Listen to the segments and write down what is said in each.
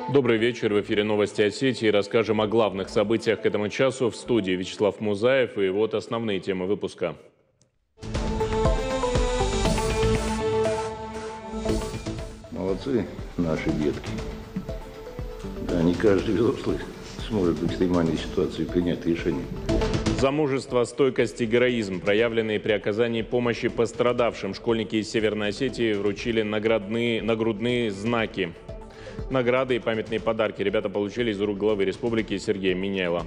Добрый вечер. В эфире новости Осетии. Расскажем о главных событиях к этому часу. В студии Вячеслав Музаев. И вот основные темы выпуска. Молодцы наши детки. Да, не каждый взрослый сможет в экстремальной ситуации принять решение. За стойкость и героизм, проявленные при оказании помощи пострадавшим, школьники из Северной Осетии вручили нагрудные знаки. Награды и памятные подарки ребята получили из рук главы республики Сергея Миняйла.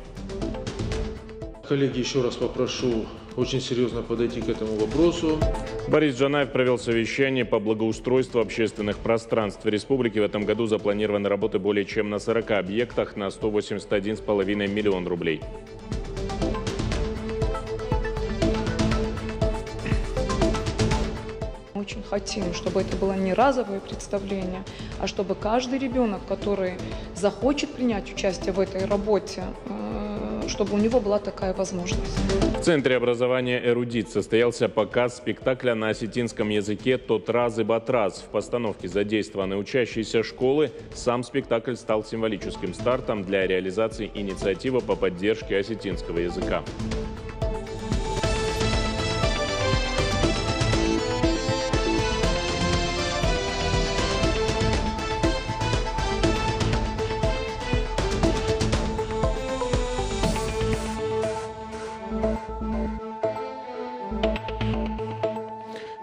Коллеги, еще раз попрошу очень серьезно подойти к этому вопросу. Борис Джанаев провел совещание по благоустройству общественных пространств республики. В этом году запланированы работы более чем на 40 объектах на 181,5 миллион рублей. Очень хотим, чтобы это было не разовое представление, а чтобы каждый ребенок, который захочет принять участие в этой работе, чтобы у него была такая возможность. В Центре образования «Эрудит» состоялся показ спектакля на осетинском языке «Тотраз и Батраз». В постановке задействованы учащиеся школы. Сам спектакль стал символическим стартом для реализации инициативы по поддержке осетинского языка.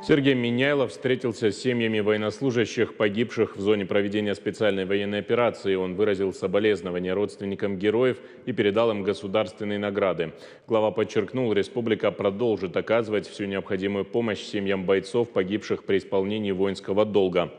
Сергей Миняйлов встретился с семьями военнослужащих, погибших в зоне проведения специальной военной операции. Он выразил соболезнования родственникам героев и передал им государственные награды. Глава подчеркнул, республика продолжит оказывать всю необходимую помощь семьям бойцов, погибших при исполнении воинского долга.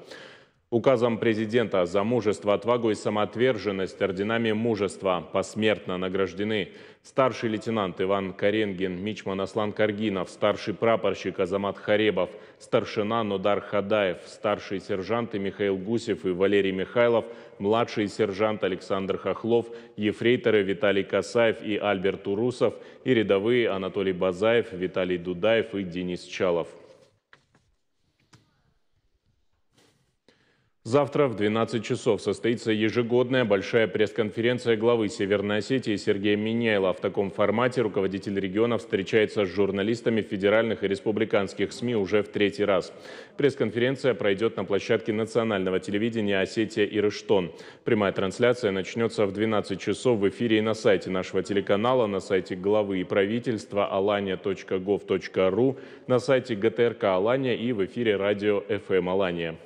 Указом президента за мужество, отвагу и самоотверженность орденами мужества посмертно награждены старший лейтенант Иван Каренгин, мичман Аслан Каргинов, старший прапорщик Азамат Харебов, старшина Нодар Хадаев, старшие сержанты Михаил Гусев и Валерий Михайлов, младший сержант Александр Хохлов, ефрейторы Виталий Касаев и Альберт Урусов и рядовые Анатолий Базаев, Виталий Дудаев и Денис Чалов. Завтра в 12 часов состоится ежегодная большая пресс-конференция главы Северной Осетии Сергея Миняйла. В таком формате руководитель региона встречается с журналистами федеральных и республиканских СМИ уже в третий раз. Пресс-конференция пройдет на площадке национального телевидения «Осетия и Рыштон». Прямая трансляция начнется в 12 часов в эфире и на сайте нашего телеканала, на сайте главы и правительства alania.gov.ru, на сайте ГТРК Алания и в эфире радио ФМ Алания.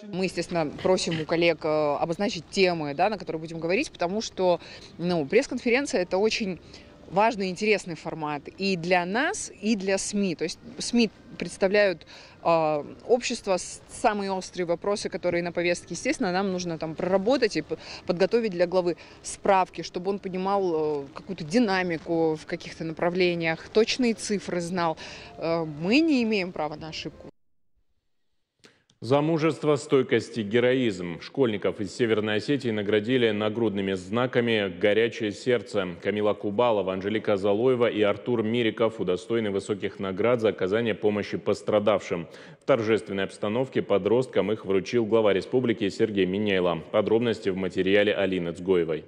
Мы, естественно, просим у коллег обозначить темы, на которые будем говорить, потому что пресс-конференция – это очень важный и интересный формат и для нас, и для СМИ. То есть СМИ представляют общество, самые острые вопросы, которые на повестке. Естественно, нам нужно там проработать и подготовить для главы справки, чтобы он понимал какую-то динамику в каких-то направлениях, точные цифры знал. Мы не имеем права на ошибку. За мужество, стойкость и героизм школьников из Северной Осетии наградили нагрудными знаками «Горячее сердце». Камила Кубалова, Анжелика Залоева и Артур Мириков удостоены высоких наград за оказание помощи пострадавшим. В торжественной обстановке подросткам их вручил глава республики Сергей Миняйла. Подробности в материале Алины Цгоевой.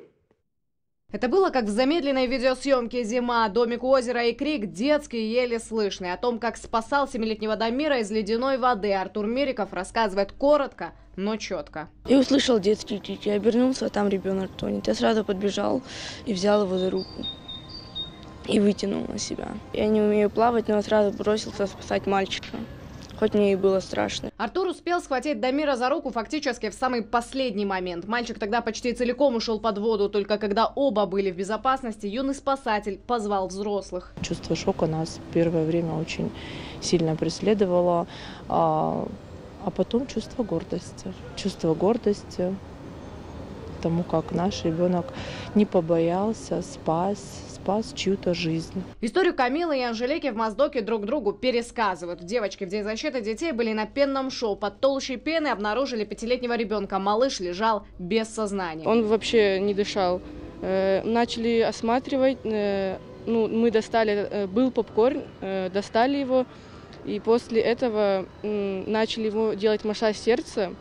Это было как в замедленной видеосъемке «Зима». Домик у озера и крик детский, еле слышный. О том, как спасал 7-летнего Дамира из ледяной воды, Артур Мириков рассказывает коротко, но четко. Я услышал детский крик, я обернулся, а там ребенок тонет. Я сразу подбежал и взял его за руку и вытянул на себя. Я не умею плавать, но сразу бросился спасать мальчика. Хоть мне и было страшно. Артур успел схватить Дамира за руку фактически в самый последний момент. Мальчик тогда почти целиком ушел под воду. Только когда оба были в безопасности, юный спасатель позвал взрослых. Чувство шока нас первое время очень сильно преследовало. А потом чувство гордости. Чувство гордости тому, как наш ребенок не побоялся, спас чью-то жизнь. Историю Камилы и Анжелики в Моздоке друг другу пересказывают. Девочки в День защиты детей были на пенном шоу. Под толщей пены обнаружили 5-летнего ребенка. Малыш лежал без сознания. Он вообще не дышал. Начали осматривать. Мы достали, был попкорн, достали его. И после этого начали ему делать массаж сердца.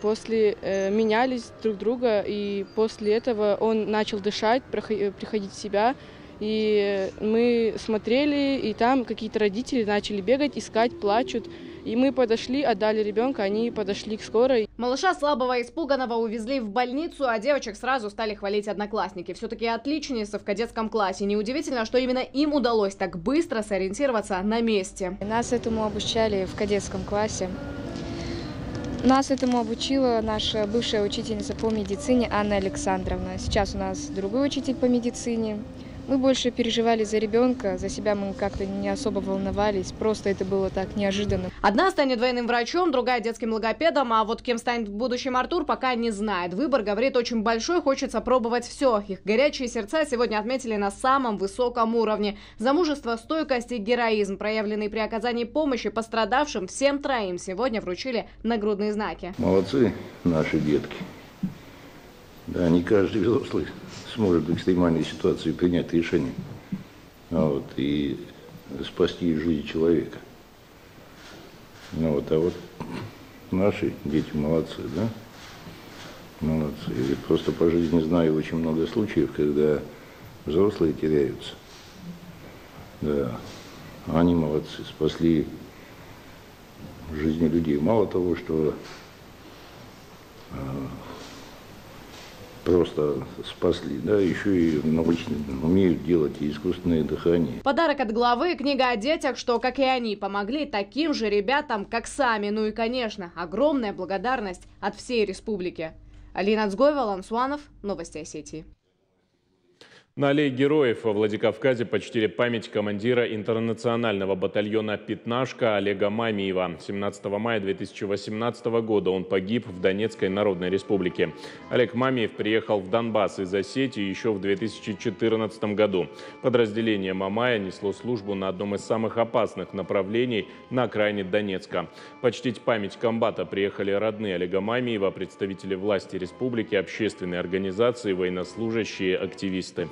после менялись друг друга, и после этого он начал дышать, приходить в себя. И мы смотрели, и там какие-то родители начали бегать, искать, плачут. И мы подошли, отдали ребенка, они подошли к скорой. Малыша слабого и испуганного увезли в больницу, а девочек сразу стали хвалить одноклассники. Все-таки отличницы в кадетском классе. Неудивительно, что именно им удалось так быстро сориентироваться на месте. Нас этому обучали в кадетском классе. Нас этому обучила наша бывшая учительница по медицине Анна Александровна. Сейчас у нас другой учитель по медицине. Мы больше переживали за ребенка, за себя мы как-то не особо волновались, просто это было так неожиданно. Одна станет военным врачом, другая детским логопедом, а вот кем станет в будущем Артур, пока не знает. Выбор, говорит, очень большой, хочется пробовать все. Их горячие сердца сегодня отметили на самом высоком уровне. За мужество, стойкость и героизм, проявленный при оказании помощи пострадавшим, всем троим сегодня вручили нагрудные знаки. Молодцы наши детки. Да, не каждый взрослый сможет в экстремальной ситуации принять решение и спасти жизнь человека. А вот наши дети молодцы, да? Молодцы. Я просто по жизни знаю очень много случаев, когда взрослые теряются. Да, они молодцы, спасли жизни людей. Мало того, что просто спасли, да, еще и научно умеют делать и искусственное дыхание. Подарок от главы, книга о детях, что, как и они, помогли таким же ребятам, как сами. Ну и, конечно, огромная благодарность от всей республики. Алина Цгоева, Алан Суанов, Новости Осетии. На аллее Героев во Владикавказе почтили память командира интернационального батальона «Пятнашка» Олега Мамиева. 17 мая 2018 года он погиб в Донецкой Народной Республике. Олег Мамиев приехал в Донбасс из Осетии еще в 2014 году. Подразделение Мамая несло службу на одном из самых опасных направлений на окраине Донецка. Почтить память комбата приехали родные Олега Мамиева, представители власти республики, общественные организации, военнослужащие, активисты.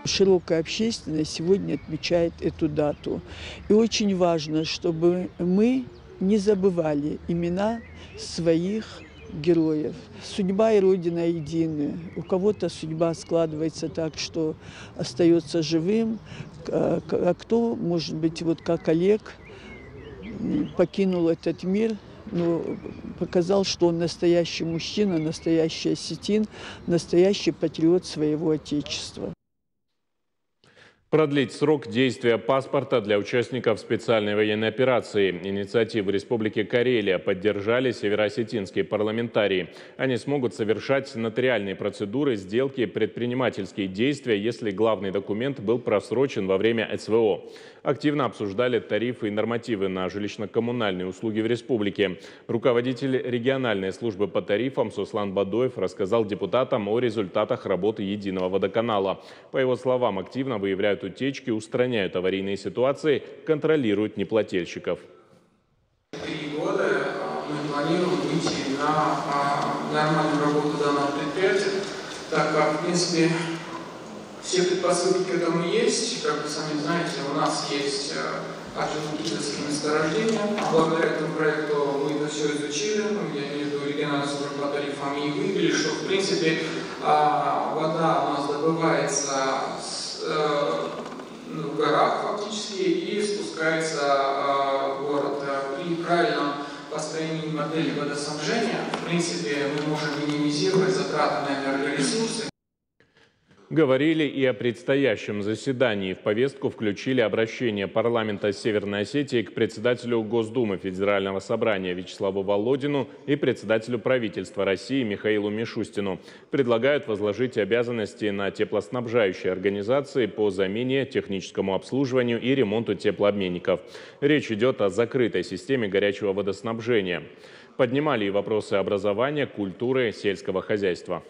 Широкая общественность сегодня отмечает эту дату. И очень важно, чтобы мы не забывали имена своих героев. Судьба и Родина едины. У кого-то судьба складывается так, что остается живым, а кто, может быть, вот как Олег, покинул этот мир, но показал, что он настоящий мужчина, настоящий осетин, настоящий патриот своего отечества. Продлить срок действия паспорта для участников специальной военной операции. Инициативу Республики Карелия поддержали североосетинские парламентарии. Они смогут совершать нотариальные процедуры, сделки, предпринимательские действия, если главный документ был просрочен во время СВО. Активно обсуждали тарифы и нормативы на жилищно-коммунальные услуги в республике. Руководитель региональной службы по тарифам Суслан Бадоев рассказал депутатам о результатах работы единого водоканала. По его словам, активно выявляют утечки, устраняют аварийные ситуации, контролируют неплательщиков. 3 года мы планируем выйти на нормальную работу данного предприятия, так как, в принципе, все предпосылки к этому есть. Как вы сами знаете, у нас есть археологические месторождения. Благодаря этому проекту мы это все изучили, я имею в виду региональную службу по тарифам, и выявили, что, в принципе, вода у нас добывается в горах фактически и спускается в город. При правильном построении модели водоснабжения, в принципе, мы можем минимизировать затраты на энергоресурсы. Говорили и о предстоящем заседании. В повестку включили обращение парламента Северной Осетии к председателю Госдумы Федерального собрания Вячеславу Володину и председателю правительства России Михаилу Мишустину. Предлагают возложить обязанности на теплоснабжающие организации по замене, техническому обслуживанию и ремонту теплообменников. Речь идет о закрытой системе горячего водоснабжения. Поднимали и вопросы образования, культуры, сельского хозяйства.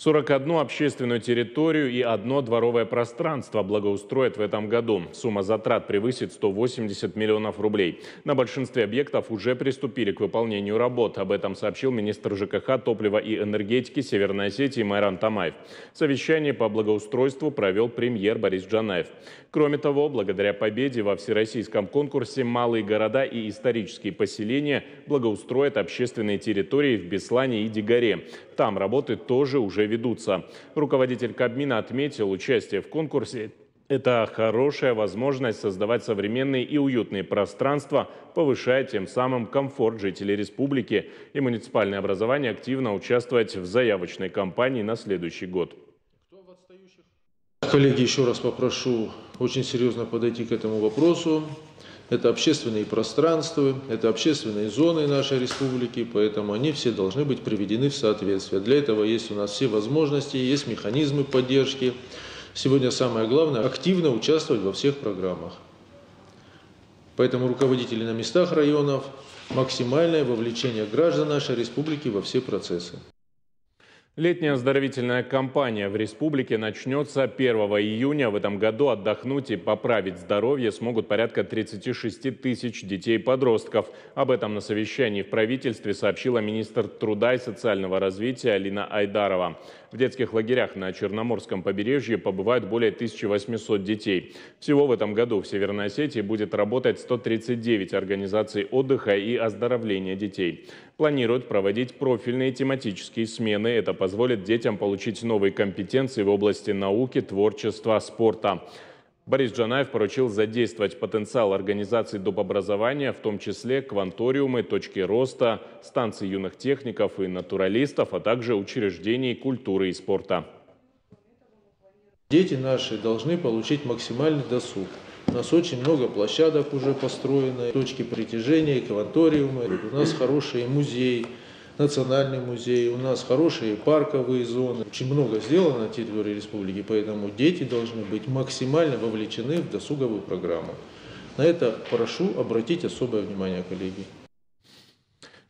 41 общественную территорию и 1 дворовое пространство благоустроят в этом году. Сумма затрат превысит 180 миллионов рублей. На большинстве объектов уже приступили к выполнению работ. Об этом сообщил министр ЖКХ, топлива и энергетики Северной Осетии Майран Тамаев. Совещание по благоустройству провел премьер Борис Джанаев. Кроме того, благодаря победе во всероссийском конкурсе малые города и исторические поселения благоустроят общественные территории в Беслане и Дигаре. Там работы тоже уже ведутся. Руководитель Кабмина отметил, участие в конкурсе – это хорошая возможность создавать современные и уютные пространства, повышая тем самым комфорт жителей республики. И муниципальное образование активно участвовать в заявочной кампании на следующий год. Коллеги, еще раз попрошу очень серьезно подойти к этому вопросу. Это общественные пространства, это общественные зоны нашей республики, поэтому они все должны быть приведены в соответствие. Для этого есть у нас все возможности, есть механизмы поддержки. Сегодня самое главное – активно участвовать во всех программах. Поэтому руководители на местах районов – максимальное вовлечение граждан нашей республики во все процессы. Летняя оздоровительная кампания в республике начнется 1 июня. В этом году отдохнуть и поправить здоровье смогут порядка 36 тысяч детей и подростков. Об этом на совещании в правительстве сообщила министр труда и социального развития Алина Айдарова. В детских лагерях на Черноморском побережье побывают более 1800 детей. Всего в этом году в Северной Осетии будет работать 139 организаций отдыха и оздоровления детей. Планируют проводить профильные тематические смены. Это позволит детям получить новые компетенции в области науки, творчества, спорта. Борис Джанаев поручил задействовать потенциал организаций доп. Образования, в том числе кванториумы, точки роста, станции юных техников и натуралистов, а также учреждений культуры и спорта. Дети наши должны получить максимальный досуг. У нас очень много площадок уже построено, точки притяжения, кванториумы. У нас хороший музей, национальный музей, у нас хорошие парковые зоны. Очень много сделано на территории республики, поэтому дети должны быть максимально вовлечены в досуговую программу. На это прошу обратить особое внимание, коллеги.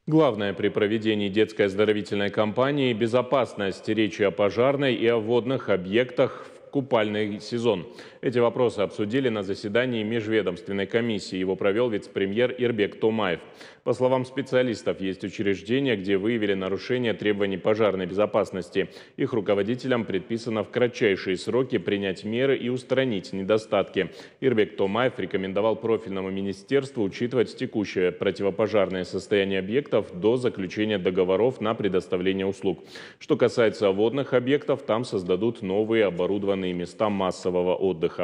Главное при проведении детской оздоровительной кампании – безопасность. Речь о пожарной и о водных объектах в купальный сезон. Эти вопросы обсудили на заседании межведомственной комиссии. Его провел вице-премьер Ирбек Томаев. По словам специалистов, есть учреждения, где выявили нарушение требований пожарной безопасности. Их руководителям предписано в кратчайшие сроки принять меры и устранить недостатки. Ирбек Томаев рекомендовал профильному министерству учитывать текущее противопожарное состояние объектов до заключения договоров на предоставление услуг. Что касается водных объектов, там создадут новые оборудованные места массового отдыха.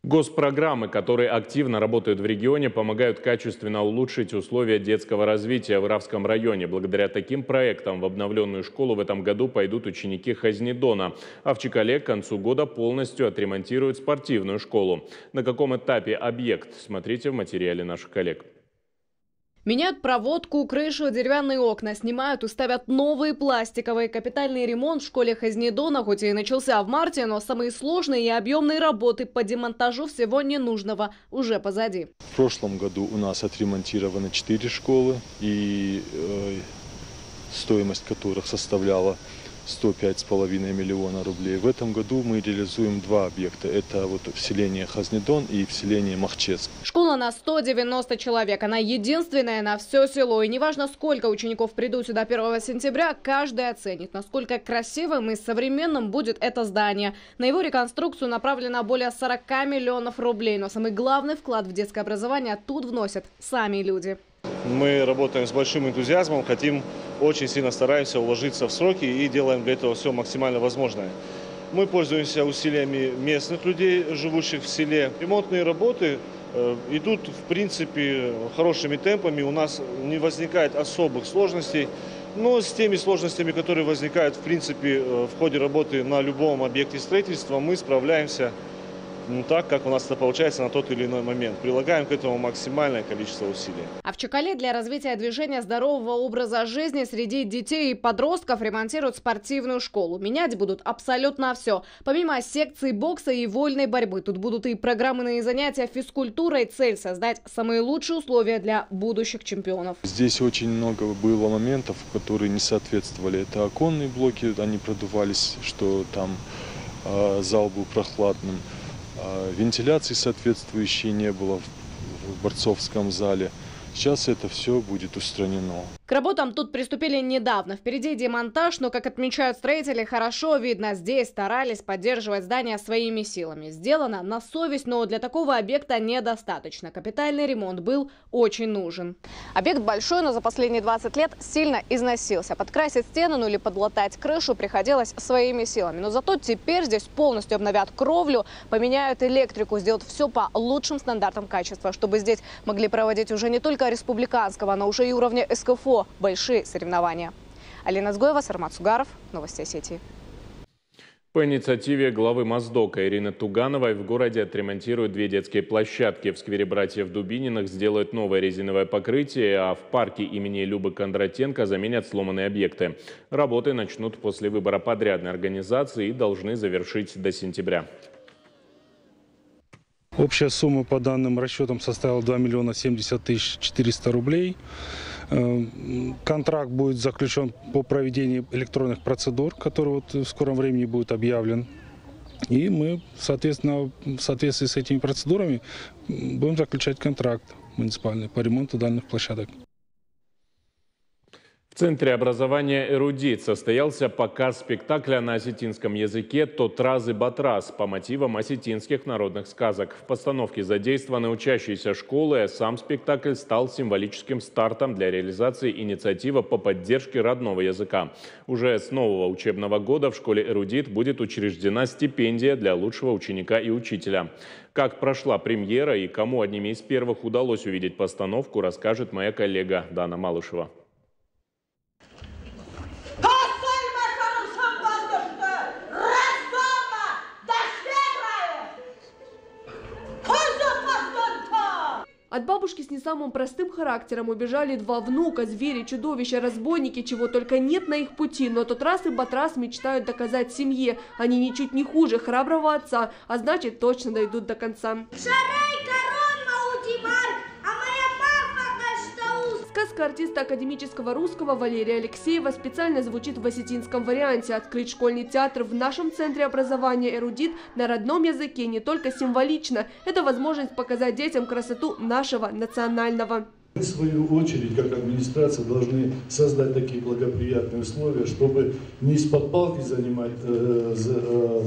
Госпрограммы, которые активно работают в регионе, помогают качественно улучшить условия детского развития в Иравском районе. Благодаря таким проектам в обновленную школу в этом году пойдут ученики Хазнидона. А в Чекале к концу года полностью отремонтируют спортивную школу. На каком этапе объект? Смотрите в материале наших коллег. Меняют проводку, крышу, деревянные окна, снимают и ставят новые пластиковые. Капитальный ремонт в школе Хазнидона хоть и начался в марте, но самые сложные и объемные работы по демонтажу всего ненужного уже позади. В прошлом году у нас отремонтированы 4 школы, и стоимость которых составляла 105,5 миллиона рублей. В этом году мы реализуем 2 объекта. Это вот вселение Хазнидон и вселение Махчевск. Школа на 190 человек. Она единственная на все село. И неважно, сколько учеников придут сюда 1 сентября, каждый оценит, насколько красивым и современным будет это здание. На его реконструкцию направлено более 40 миллионов рублей. Но самый главный вклад в детское образование тут вносят сами люди. Мы работаем с большим энтузиазмом, хотим, очень сильно стараемся уложиться в сроки и делаем для этого все максимально возможное. Мы пользуемся усилиями местных людей, живущих в селе. Ремонтные работы идут, в принципе, хорошими темпами. У нас не возникает особых сложностей, но с теми сложностями, которые возникают, в принципе, в ходе работы на любом объекте строительства, мы справляемся так, как у нас это получается на тот или иной момент. Прилагаем к этому максимальное количество усилий. А в Чакале для развития движения здорового образа жизни среди детей и подростков ремонтируют спортивную школу. Менять будут абсолютно все. Помимо секций бокса и вольной борьбы, тут будут и программные занятия физкультурой. Цель – создать самые лучшие условия для будущих чемпионов. Здесь очень много было моментов, которые не соответствовали. Это оконные блоки, они продувались, что там зал был прохладным. Вентиляции соответствующей не было в борцовском зале. Сейчас это все будет устранено. К работам тут приступили недавно. Впереди демонтаж, но, как отмечают строители, хорошо видно, здесь старались поддерживать здание своими силами. Сделано на совесть, но для такого объекта недостаточно. Капитальный ремонт был очень нужен. Объект большой, но за последние 20 лет сильно износился. Подкрасить стену, ну или подлатать крышу приходилось своими силами. Но зато теперь здесь полностью обновят кровлю, поменяют электрику, сделают все по лучшим стандартам качества, чтобы здесь могли проводить уже не только республиканского, но уже и уровня СКФО большие соревнования. Алина Сгоева, Сармат Сугаров, Новости Осетии. По инициативе главы Моздока Ирины Тугановой в городе отремонтируют 2 детские площадки. В сквере братьев Дубининых сделают новое резиновое покрытие, а в парке имени Любы Кондратенко заменят сломанные объекты. Работы начнут после выбора подрядной организации и должны завершить до сентября. Общая сумма по данным расчетам составила 2 миллиона 70 тысяч 400 рублей. Контракт будет заключен по проведению электронных процедур, который в скором времени будет объявлен. И мы, соответственно, в соответствии с этими процедурами будем заключать контракт муниципальный по ремонту данных площадок. В Центре образования «Эрудит» состоялся показ спектакля на осетинском языке «Тотраз и Батраз» по мотивам осетинских народных сказок. В постановке задействованы учащиеся школы, а сам спектакль стал символическим стартом для реализации инициативы по поддержке родного языка. Уже с нового учебного года в школе «Эрудит» будет учреждена стипендия для лучшего ученика и учителя. Как прошла премьера и кому одними из первых удалось увидеть постановку, расскажет моя коллега Дана Малышева. От бабушки с не самым простым характером убежали 2 внука, звери, чудовища, разбойники, чего только нет на их пути. Но Тотраз и Батраз мечтают доказать семье. Они ничуть не хуже храброго отца, а значит точно дойдут до конца. Сказка артиста академического русского Валерия Алексеева специально звучит в осетинском варианте. Открыть школьный театр в нашем центре образования «Эрудит» на родном языке не только символично. Это возможность показать детям красоту нашего национального. Мы, в свою очередь, как администрация, должны создать такие благоприятные условия, чтобы не из-под палки занимать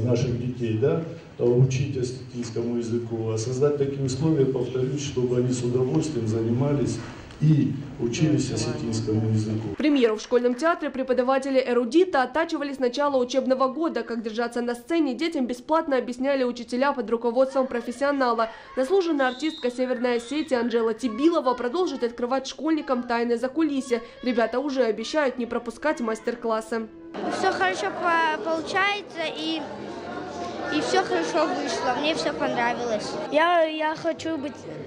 наших детей, да, учить осетинскому языку, а создать такие условия, повторюсь, чтобы они с удовольствием занимались и учились осетинскому языку. Премьеру в школьном театре преподаватели «Эрудита» оттачивали с начала учебного года. Как держаться на сцене, детям бесплатно объясняли учителя под руководством профессионала. Заслуженная артистка Северной Осетии Анжела Тибилова продолжит открывать школьникам тайны закулисья. Ребята уже обещают не пропускать мастер-классы. Все хорошо получается и все хорошо вышло, мне все понравилось. Я хочу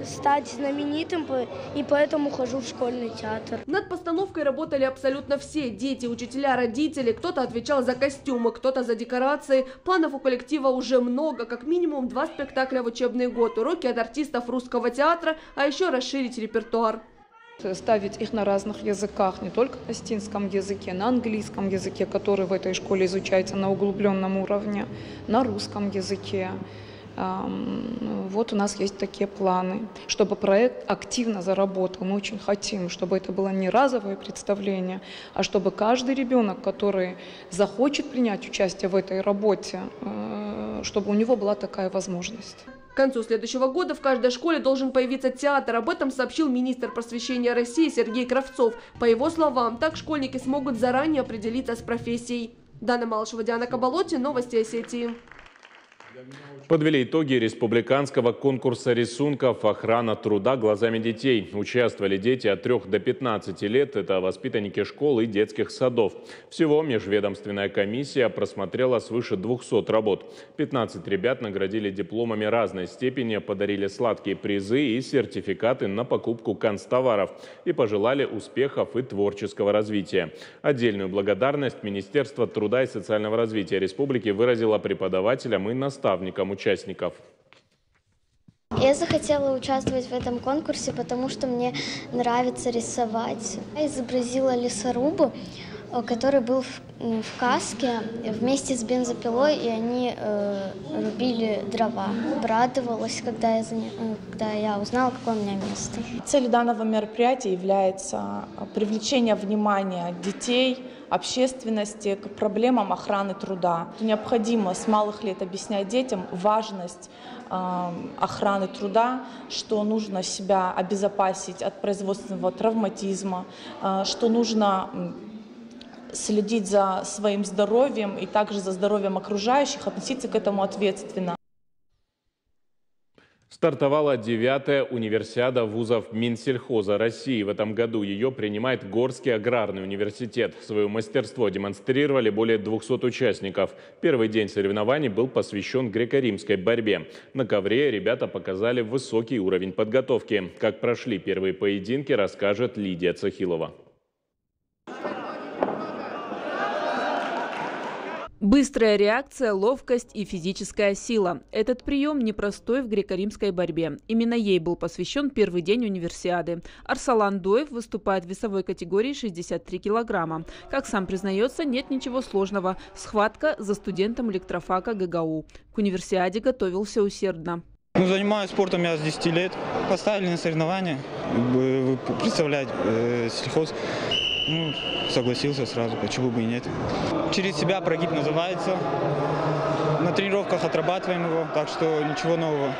стать знаменитым, и поэтому хожу в школьный театр. Над постановкой работали абсолютно все – дети, учителя, родители. Кто-то отвечал за костюмы, кто-то за декорации. Планов у коллектива уже много, как минимум 2 спектакля в учебный год, уроки от артистов русского театра, а еще расширить репертуар. Ставить их на разных языках, не только на осетинском языке, на английском языке, который в этой школе изучается на углубленном уровне, на русском языке. Вот у нас есть такие планы, чтобы проект активно заработал. Мы очень хотим, чтобы это было не разовое представление, а чтобы каждый ребенок, который захочет принять участие в этой работе, чтобы у него была такая возможность. К концу следующего года в каждой школе должен появиться театр. Об этом сообщил министр просвещения России Сергей Кравцов. По его словам, так школьники смогут заранее определиться с профессией. Дана Малышева, Диана Кабалотти, Новости Осетии. Подвели итоги республиканского конкурса рисунков «Охрана труда глазами детей». Участвовали дети от 3 до 15 лет. Это воспитанники школ и детских садов. Всего межведомственная комиссия просмотрела свыше 200 работ. 15 ребят наградили дипломами разной степени, подарили сладкие призы и сертификаты на покупку канцтоваров и пожелали успехов и творческого развития. Отдельную благодарность Министерство труда и социального развития республики выразило преподавателям и наставникам участников. Я захотела участвовать в этом конкурсе, потому что мне нравится рисовать. Я изобразила лесорубу, который был в каске вместе с бензопилой, и они рубили дрова. Обрадовалась, когда я узнала, какое у меня место. Целью данного мероприятия является привлечение внимания детей, общественности к проблемам охраны труда. Необходимо с малых лет объяснять детям важность охраны труда, что нужно себя обезопасить от производственного травматизма, что нужно следить за своим здоровьем и также за здоровьем окружающих, относиться к этому ответственно. Стартовала 9-я универсиада вузов Минсельхоза России. В этом году ее принимает Горский аграрный университет. Свое мастерство демонстрировали более 200 участников. Первый день соревнований был посвящен греко-римской борьбе. На ковре ребята показали высокий уровень подготовки. Как прошли первые поединки, расскажет Лидия Цахилова. Быстрая реакция, ловкость и физическая сила. Этот прием непростой в греко-римской борьбе. Именно ей был посвящен первый день универсиады. Арсалан Доев выступает в весовой категории 63 килограмма. Как сам признается, нет ничего сложного. Схватка за студентом электрфака ГГУ. К универсиаде готовился усердно. Занимаюсь спортом я с 10 лет. Поставили на соревнования представлять сельхоз. Согласился сразу, почему бы и нет. Через себя прогиб называется. На тренировках отрабатываем его, так что ничего нового.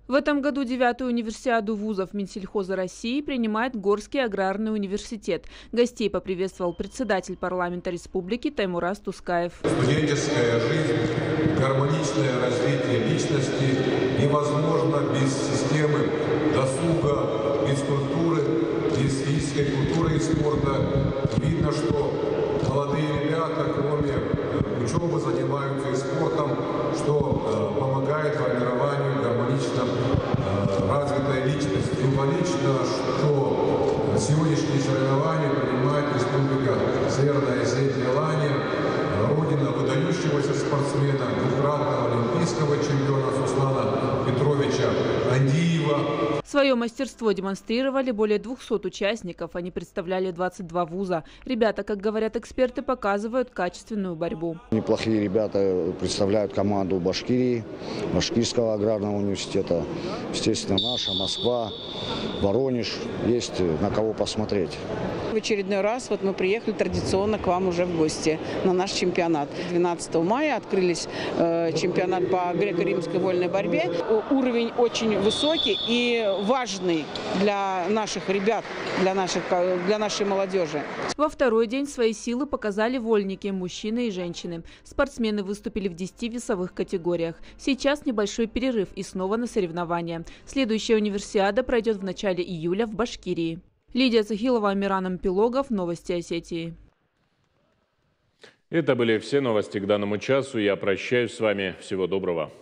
В этом году 9-ю универсиаду вузов Минсельхоза России принимает Горский аграрный университет. Гостей поприветствовал председатель парламента республики Таймураз Тускаев. Студенческая жизнь, гармоничное развитие личности невозможно без системы досуга, без культуры, без физической культуры и спорта. Видно, что молодые ребята, кроме учебы, занимаются и спортом, что помогает формированию гармонично развитой личности. Символично, что сегодняшние соревнования принимает Республика Северная Осетия Алания, родина выдающегося спортсмена, двукратного олимпийского чемпиона Суслана Петровича Андиева. Свое мастерство демонстрировали более 200 участников. Они представляли 22 вуза. Ребята, как говорят эксперты, показывают качественную борьбу. Неплохие ребята представляют команду Башкирии, Башкирского аграрного университета. Естественно, наша, Москва, Воронеж. Есть на кого посмотреть. В очередной раз мы приехали традиционно к вам уже в гости на наш чемпионат. 12 мая открылись чемпионат по греко-римской вольной борьбе. Уровень очень высокий и важный для наших ребят, для нашей молодежи. Во второй день свои силы показали вольники, мужчины и женщины. Спортсмены выступили в 10 весовых категориях. Сейчас небольшой перерыв и снова на соревнования. Следующая универсиада пройдет в начале июля в Башкирии. Лидия Цахилова, Амиран Ампилогов. Новости Осетии. Это были все новости к данному часу. Я прощаюсь с вами. Всего доброго.